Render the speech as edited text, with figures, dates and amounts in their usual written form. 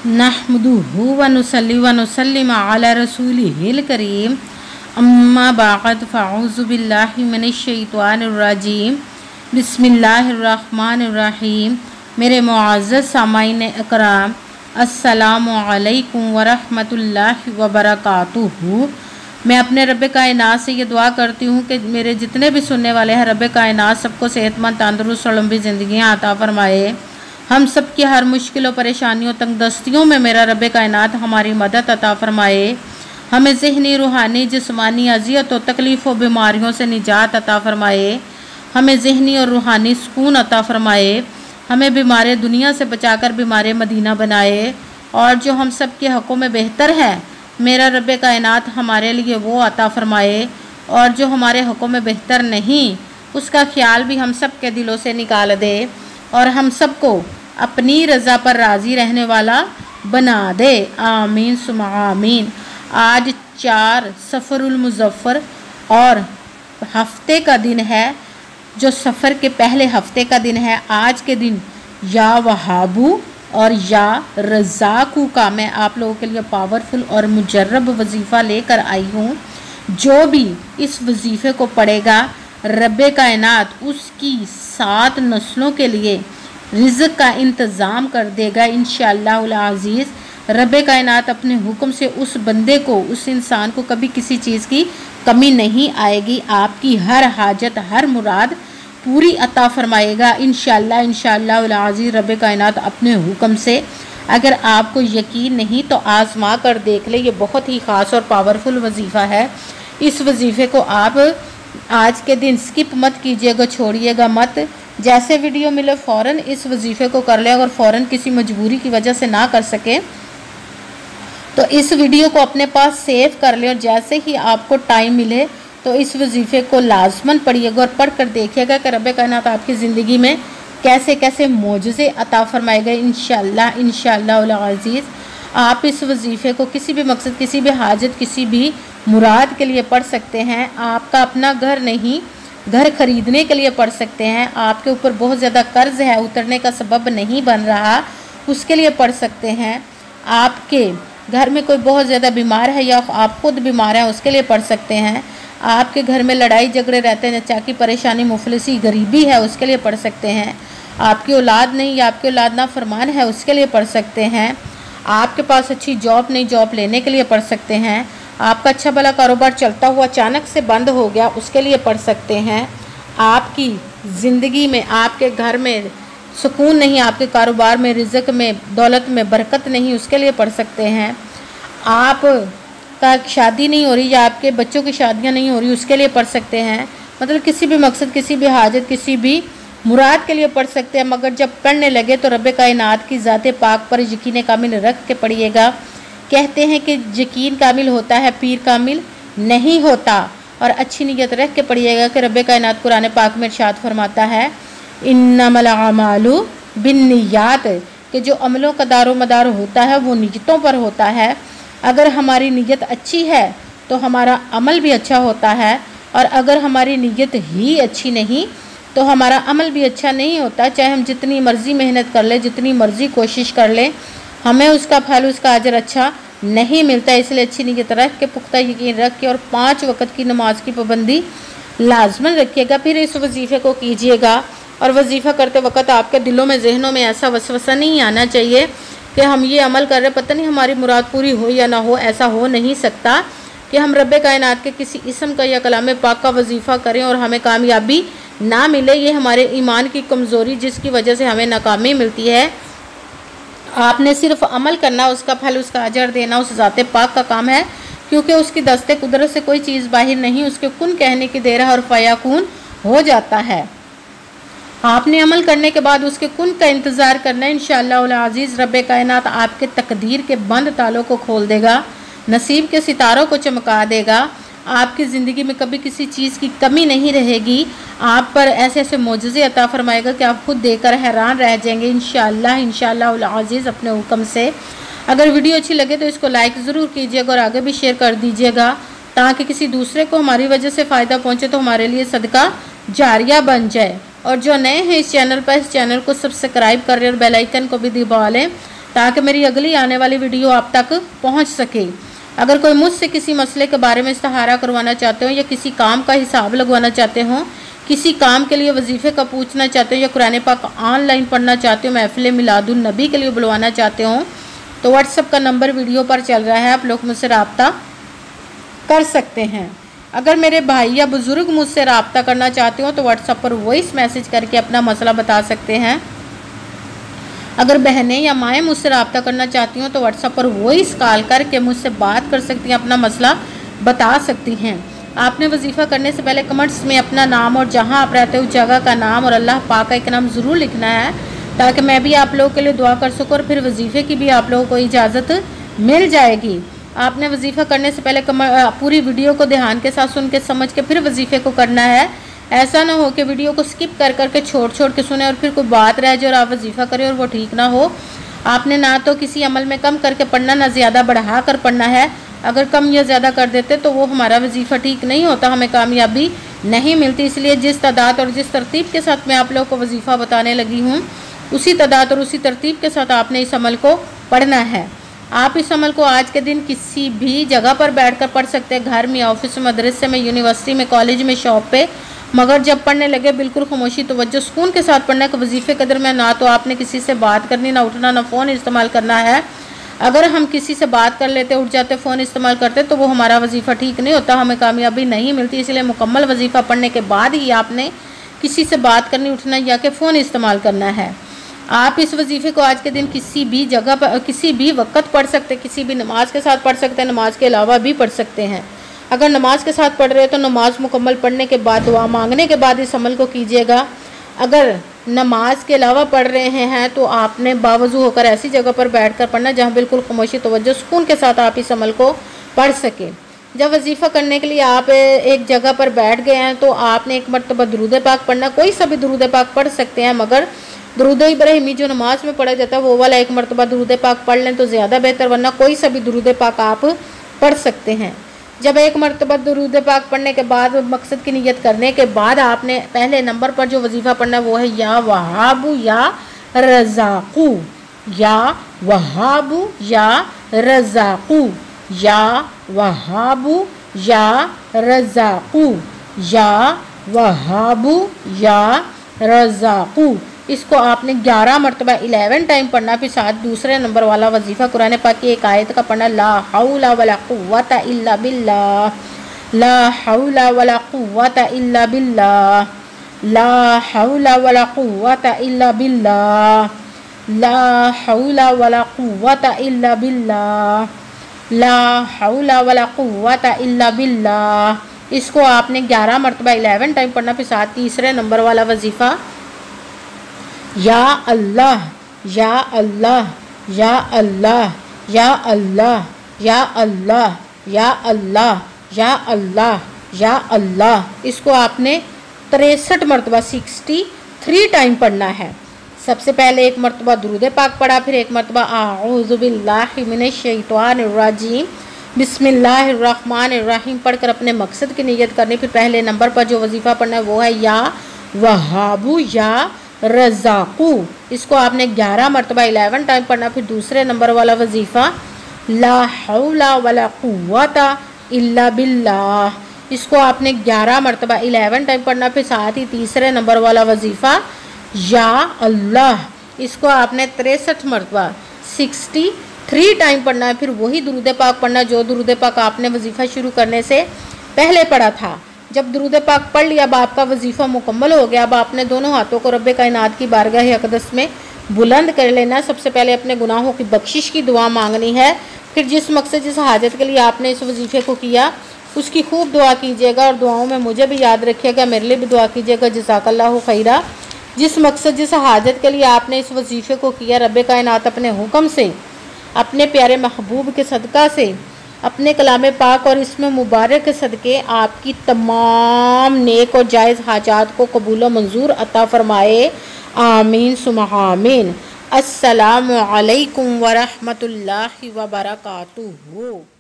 नहमदुहु व नुसल्ली व नुसल्लिम अला रसूलिहिल करीम अम्मा बाद फ़अऊज़ु बिल्लाहि मिनश शैतानिर रजीम बिस्मिल्लाहिर रहमानिर रहीम। मेरे मुअज़्ज़ज़ सामाईन इकराम, अस्सलामु अलैकुम व रहमतुल्लाहि व बरकातुहू। मैं अपने रब्बे कायनात से ये दुआ करती हूँ कि मेरे जितने भी सुनने वाले हैं रब्बे कायनात सबको सेहतमंद, तंदुरुस्त और लंबी ज़िंदगियाँ अता फरमाए। हम सब की हर मुश्किलों, परेशानियों, तंगदस्तियों में मेरा रब्बे कायनात हमारी मदद अता फरमाए। हमें ज़हनी, रूहानी, जिस्मानी अज़ियत और तकलीफ़ और बीमारियों से निजात अता फरमाए। हमें ज़हनी और रूहानी सुकून अता फरमाए। हमें बीमार दुनिया से बचाकर बीमार मदीना बनाए। और जो हम सब के हक़ों में बेहतर है मेरा रब्बे कायनात हमारे लिए वो अता फरमाए। और जो हमारे हक़ों में बेहतर नहीं उसका ख्याल भी हम सब के दिलों से निकाल दे और हम सबको अपनी रज़ा पर राज़ी रहने वाला बना दे। आमीन सुम्मा आमीन। आज 4 सफ़रुल मुज़फ़्फ़र और हफ्ते का दिन है, जो सफ़र के पहले हफ्ते का दिन है। आज के दिन या वहाबू और या रज़ाकू का मैं आप लोगों के लिए पावरफुल और मुजर्रब वजीफ़ा लेकर आई हूँ। जो भी इस वजीफ़े को पढ़ेगा रब्बे कायनात उसकी 7 नस्लों के लिए रिज़्क़ का इंतज़ाम कर देगा इंशाअल्लाहुल अज़ीज़। रब्बे कायनात अपने हुक्म से उस बंदे को, उस इंसान को कभी किसी चीज़ की कमी नहीं आएगी। आपकी हर हाजत, हर मुराद पूरी अता फरमाएगा इंशाअल्लाहुल अज़ीज़ रब्बे कायनात अपने हुक्म से। अगर आपको यकीन नहीं तो आज़मा कर देख ले, ये बहुत ही ख़ास और पावरफुल वजीफ़ा है। इस वजीफ़े को आप आज के दिन स्किप मत कीजिएगा, छोड़िएगा मत। जैसे वीडियो मिले फ़ौरन इस वजीफ़े को कर ले। अगर फ़ौरन किसी मजबूरी की वजह से ना कर सके तो इस वीडियो को अपने पास सेव कर ले और जैसे ही आपको टाइम मिले तो इस वजीफ़े को लाजमन पढ़िएगा और पढ़ कर देखिएगा कि रब्बे कायनात आपकी ज़िंदगी में कैसे कैसे मोजज़े अता फरमाएगा इंशाअल्लाहुल अज़ीज़। आप इस वजीफ़े को किसी भी मकसद, किसी भी हाजत, किसी भी मुराद के लिए पढ़ सकते हैं। आपका अपना घर नहीं, घर ख़रीदने के लिए पढ़ सकते हैं। आपके ऊपर बहुत ज़्यादा कर्ज़ है, उतरने का सबब नहीं बन रहा, उसके लिए पढ़ सकते हैं। आपके घर में कोई बहुत ज़्यादा बीमार है या आप खुद बीमार हैं, उसके लिए पढ़ सकते हैं। आपके घर में लड़ाई झगड़े रहते हैं, चाकी परेशानी, मुफलिसी, गरीबी है, उसके लिए पढ़ सकते हैं। आपकी औलाद नहीं या आपकी औलाद नाफरमान है, उसके लिए पढ़ सकते हैं। आपके पास अच्छी जॉब नहीं, जॉब लेने के लिए पढ़ सकते हैं। आपका अच्छा भला कारोबार चलता हुआ अचानक से बंद हो गया, उसके लिए पढ़ सकते हैं। आपकी ज़िंदगी में, आपके घर में सुकून नहीं, आपके कारोबार में, रिज़्क़ में, दौलत में बरकत नहीं, उसके लिए पढ़ सकते हैं। आप का शादी नहीं हो रही या आपके बच्चों की शादियां नहीं हो रही, उसके लिए पढ़ सकते हैं। मतलब किसी भी मकसद, किसी भी हाजत, किसी भी मुराद के लिए पढ़ सकते हैं। मगर जब पढ़ने लगे तो रब्बे कायनात की ज़ाते पाक पर यकीन कामिल रख के पढ़िएगा। कहते हैं कि यकीन कामिल होता है, पीर कामिल नहीं होता। और अच्छी नीयत रख के पढ़िएगा कि रब्बे कायनात कुरान पाक में इरशाद फरमाता है इन्नमल अमालु बिन्नियात, कि जो अमलों का दारो मदार होता है वो नीयतों पर होता है। अगर हमारी नीयत अच्छी है तो हमारा अमल भी अच्छा होता है, और अगर हमारी नीयत ही अच्छी नहीं तो हमारा अमल भी अच्छा नहीं होता। चाहे हम जितनी मर्ज़ी मेहनत कर ले, जितनी मर्ज़ी कोशिश कर ले, हमें उसका फल, उसका अजर अच्छा नहीं मिलता। इसलिए अच्छी नीयत रख के, पुख्ता यकीन रख के और 5 वक़्त की नमाज की पाबंदी लाजमन रखिएगा। फिर इस वजीफ़े को कीजिएगा और वजीफ़ा करते वक्त आपके दिलों में, जहनों में ऐसा वसवसा नहीं आना चाहिए कि हम ये अमल कर रहे, पता नहीं हमारी मुराद पूरी हो या ना हो। ऐसा हो नहीं सकता कि हम रब्बे कायनात के किसी इस्म का या कलाम पाक का वजीफ़ा करें और हमें कामयाबी ना मिले। ये हमारे ईमान की कमज़ोरी, जिसकी वजह से हमें नाकामी मिलती है। आपने सिर्फ अमल करना, उसका फल, उसका अजर देना उस ज़ाते पाक का काम है, क्योंकि उसकी दस्ते कुदरत से कोई चीज़ बाहर नहीं, उसके कुन कहने की देर है और फयाकून हो जाता है। आपने अमल करने के बाद उसके कुन का इंतज़ार करना है। इंशाअल्लाहुल अज़ीज़ रब्बे कायनात आपके तकदीर के बंद तालों को खोल देगा, नसीब के सितारों को चमका देगा। आपकी ज़िंदगी में कभी किसी चीज़ की कमी नहीं रहेगी। आप पर ऐसे ऐसे मोजज़े अता फरमाएगा कि आप खुद देखकर हैरान रह जाएंगे इंशाअल्लाहुल अज़ीज़ अपने हुक्म से। अगर वीडियो अच्छी लगे तो इसको लाइक ज़रूर कीजिएगा और आगे भी शेयर कर दीजिएगा, ताकि किसी दूसरे को हमारी वजह से फ़ायदा पहुँचे तो हमारे लिए सदका जारिया बन जाए। और जो नए हैं इस चैनल पर, इस चैनल को सब्सक्राइब कर लें और बेल आइकन को भी दबा लें, ताकि मेरी अगली आने वाली वीडियो आप तक पहुंच सके। अगर कोई मुझसे किसी मसले के बारे में इस्तिखारा करवाना चाहते हो या किसी काम का हिसाब लगवाना चाहते हो, किसी काम के लिए वजीफ़े का पूछना चाहते हो या कुरान पाक ऑनलाइन पढ़ना चाहते हो, महफिल मिलादुन नबी के लिए बुलवाना चाहते हो, तो व्हाट्सएप का नंबर वीडियो पर चल रहा है, आप लोग मुझसे रब्ता कर सकते हैं। अगर मेरे भाई या बुज़ुर्ग मुझसे रब्ता करना चाहते हो तो व्हाट्सएप पर वॉइस मैसेज करके अपना मसला बता सकते हैं। अगर बहनें या माएँ मुझसे रब्ता करना चाहती हो तो व्हाट्सएप पर वॉइस कॉल करके मुझसे बात कर सकती हैं, अपना मसला बता सकती हैं। आपने वजीफ़ा करने से पहले कमेंट्स में अपना नाम और जहां आप रहते हो उस जगह का नाम और अल्लाह पाक का एक नाम ज़रूर लिखना है, ताकि मैं भी आप लोगों के लिए दुआ कर सकूँ और फिर वजीफ़े की भी आप लोगों को इजाज़त मिल जाएगी। आपने वजीफ़ा करने से पहले पूरी वीडियो को ध्यान के साथ सुन के समझ के फिर वजीफ़े को करना है। ऐसा ना हो कि वीडियो को स्किप कर करके छोड़ के सुने और फिर कोई बात रह जाए और आप वजीफ़ा करें और वो ठीक ना हो। आपने ना तो किसी अमल में कम करके पढ़ना, ना ज़्यादा बढ़ा कर पढ़ना है। अगर कम या ज़्यादा कर देते तो वो हमारा वजीफ़ा ठीक नहीं होता, हमें कामयाबी नहीं मिलती। इसलिए जिस तादाद और जिस तरतीब के साथ मैं आप लोगों को वजीफ़ा बताने लगी हूँ, उसी तादाद और उसी तरतीब के साथ आपने इस अमल को पढ़ना है। आप इस अमल को आज के दिन किसी भी जगह पर बैठकर पढ़ सकते हैं, घर में, ऑफिस में, मदरसे में, यूनिवर्सिटी में, कॉलेज में, शॉप पे। मगर जब पढ़ने लगे बिल्कुल खामोशी तवज्जो सुकून के साथ पढ़ना है। वजीफ़े के दरमियान ना तो आपने किसी से बात करनी, ना उठना, ना फ़ोन इस्तेमाल करना है। अगर हम किसी से बात कर लेते, उठ जाते, फ़ोन इस्तेमाल करते तो वो हमारा वजीफ़ा ठीक नहीं होता, हमें कामयाबी नहीं मिलती। इसलिए मुकम्मल वजीफ़ा पढ़ने के बाद ही आपने किसी से बात करनी, उठना या कि फ़ोन इस्तेमाल करना है। आप इस वजीफ़े को आज के दिन किसी भी जगह पर, किसी भी वक्त पढ़ सकते हैं, किसी भी नमाज के साथ पढ़ सकते हैं, नमाज के अलावा भी पढ़ सकते हैं। अगर नमाज के साथ पढ़ रहे हो तो नमाज मुकम्मल पढ़ने के बाद, दुआ मांगने के बाद इस अमल को कीजिएगा। अगर नमाज के अलावा पढ़ रहे हैं तो आपने बावजू होकर ऐसी जगह पर बैठकर पढ़ना जहां बिल्कुल खामोशी तवज्जो सुकून के साथ आप इस अमल को पढ़ सकें। जब वजीफ़ा करने के लिए आप एक जगह पर बैठ गए हैं तो आपने एक मरतबा दुरूद पाक पढ़ना। कोई सा भी दुरूद पाक पढ़ सकते हैं, मगर दुरूद इब्राहिमी जो नमाज में पढ़ा जाता है वो वाला एक मरतबा दुरूद पाक पढ़ लें तो ज़्यादा बेहतर, वरना कोई सा भी दुरूद पाक आप पढ़ सकते हैं। जब एक मरतबा दुरूद पाक पढ़ने के बाद, मकसद की नियत करने के बाद, आपने पहले नंबर पर जो वजीफ़ा पढ़ना वो है या वहाबू या रज़ाक़ू, या वहाबू या रज़ाक़ू, या वहाबू या रज़ाक़ू, या वहाबू या रज़ाक़ू। इसको आपने 11 मरतबा 11 टाइम पढ़ना। फिर साथ दूसरे नंबर वाला वजीफ़ा कुरान पाक की एक आयत का पढ़ना, ला हौला वला कुव्वता इल्ला बिल्लाह, ला हौला वला कुव्वता इल्ला बिल्लाह, ला हौला वला कुव्वता इल्ला बिल्लाह, ला हौला वला कुव्वता इल्ला बिल्लाह, ला हौला वला कुव्वता इल्ला बिल्लाह। इसको आपने 11 मरतबा 11 टाइम पढ़ना। फिर साथ तीसरे नंबर वाला वजीफ़ा, या अल्लाह, या अल्लाह, या अल्लाह, या अल्लाह, या अल्लाह, या अल्लाह, या अल्लाह, या अल्लाह। इसको आपने 63 मरतबा 63 टाइम पढ़ना है। सबसे पहले एक मरतबा दुरूद पाक पढ़ा, फिर एक मरतबा आऊज़ु बिल्लाहि मिनश शैतानिर रजीम बिस्मिल्लाहिर रहमानिर रहीम पढ़कर अपने मकसद की नियत करनी। फिर पहले नंबर पर जो वजीफ़ा पढ़ना है वो है या वहाबू या रज़ाक़ू। इसको आपने 11 मरतबा 11 टाइम पढ़ना। फिर दूसरे नंबर वाला वजीफ़ा, ला हौला वला कुव्वता इल्ला बिल्लाह। इसको आपने 11 मरतबा 11 टाइम पढ़ना। फिर साथ ही तीसरे नंबर वाला वजीफ़ा, या अल्लाह। इसको आपने 63 मरतबा 63 टाइम पढ़ना है। फिर वही दुरूद पाक पढ़ना जो दुरूद पाक आपने वजीफ़ा शुरू करने से पहले पढ़ा था। जब दुरूद पाक पढ़ लिया, अब आपका वजीफ़ा मुकम्मल हो गया। अब आपने दोनों हाथों को रब्बे कायनात की बारगाह अक़दस में बुलंद कर लेना। सबसे पहले अपने गुनाहों की बख्शिश की दुआ मांगनी है। फिर जिस मकसद, जिस हाजत के लिए आपने इस वजीफ़े को किया उसकी खूब दुआ कीजिएगा और दुआओं में मुझे भी याद रखिएगा, मेरे लिए भी दुआ कीजिएगा। जज़ाकल्लाहु खैरा। जिस मकसद, जिस हाजत के लिए आपने इस वजीफ़े को किया, रब्बे कायनात अपने हुक्म से, अपने प्यारे महबूब के सदका से, अपने कलाम पाक और इसमें मुबारक के सदके आपकी तमाम नेक और जायज़ हाजात को कबूल व मंजूर अता फ़रमाए। आमीन सुम्मा आमीन। अस्सलामु अलैकुम व रहमतुल्लाहि व बरकातुहू।